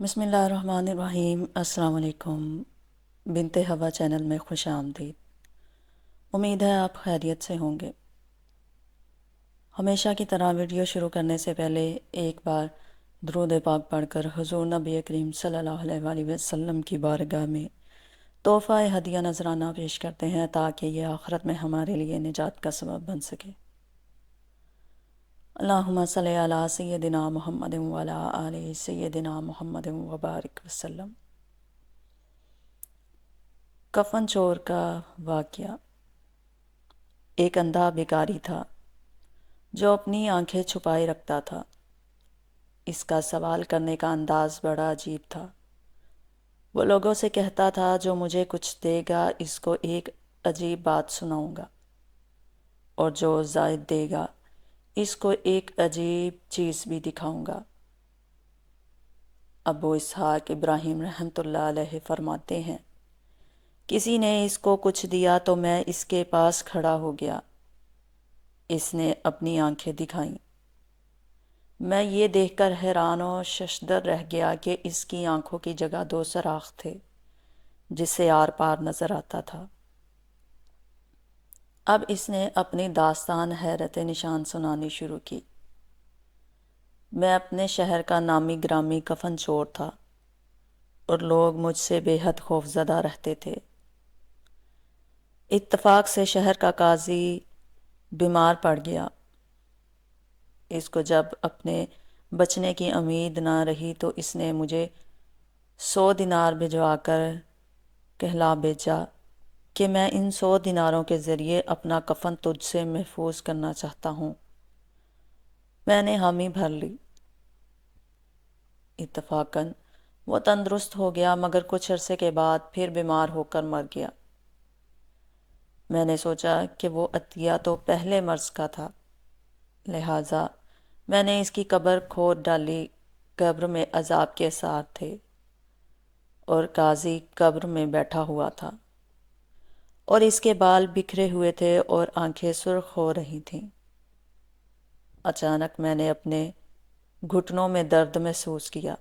بسم اللہ الرحمن الرحیم۔ السلام علیکم۔ بنت ہوا چینل میں خوش آمدید۔ امید ہے آپ خیریت سے ہوں گے۔ ہمیشہ کی طرح ویڈیو شروع کرنے سے پہلے ایک بار درود پاک پڑھ کر حضور نبی کریم صلی اللہ علیہ وآلہ وسلم کی بارگاہ میں تحفہ ہدیہ نذرانہ پیش کرتے ہیں تاکہ یہ آخرت میں ہمارے لیے نجات کا سبب بن سکے۔ اللہم صلی علی سیدنا محمد وعلی آل سیدنا محمد وبارک وسلم۔ کفن چور کا واقعہ۔ ایک اندھا بھکاری تھا جو اپنی آنکھیں چھپائے رکھتا تھا۔ اس کا سوال کرنے کا انداز بڑا عجیب تھا۔ وہ لوگوں سے کہتا تھا جو مجھے کچھ دے گا اس کو ایک عجیب بات سناؤں گا، اور جو زائد دے گا اس کو ایک عجیب چیز بھی دکھاؤں گا۔ ابو اسحاق ابراہیم رحمۃ اللہ علیہ فرماتے ہیں، کسی نے اس کو کچھ دیا تو میں اس کے پاس کھڑا ہو گیا۔ اس نے اپنی آنکھیں دکھائیں۔ میں یہ دیکھ کر حیران و ششدر رہ گیا کہ اس کی آنکھوں کی جگہ دو سوراخ تھے جس سے آر پار نظر آتا تھا۔ اب اس نے اپنی داستان حیرت نشان سنانی شروع کی۔ میں اپنے شہر کا نامی گرامی کفن چور تھا اور لوگ مجھ سے بے حد خوف زدہ رہتے تھے۔ اتفاق سے شہر کا قاضی بیمار پڑ گیا۔ اس کو جب اپنے بچنے کی امید نہ رہی تو اس نے مجھے 100 دینار بھجوا کر کہلا بھیجا کہ میں ان 100 دیناروں کے ذریعے اپنا کفن تجھ سے محفوظ کرنا چاہتا ہوں۔ میں نے حامی بھر لی۔ اتفاقاً وہ تندرست ہو گیا مگر کچھ عرصے کے بعد پھر بیمار ہو کر مر گیا۔ میں نے سوچا کہ وہ عطیہ تو پہلے مرض کا تھا، لہٰذا میں نے اس کی قبر کھود ڈالی۔ قبر میں عذاب کے آثار تھے اور قاضی قبر میں بیٹھا ہوا تھا اور اس کے بال بکھرے ہوئے تھے اور آنکھیں سرخ ہو رہی تھیں۔ اچانک میں نے اپنے گھٹنوں میں درد محسوس کیا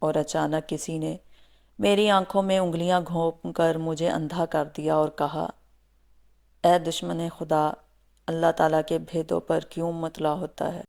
اور اچانک کسی نے میری آنکھوں میں انگلیاں گھونپ کر مجھے اندھا کر دیا اور کہا، اے دشمن خدا، اللہ تعالیٰ کے بھیدوں پر کیوں مطلع ہوتا ہے؟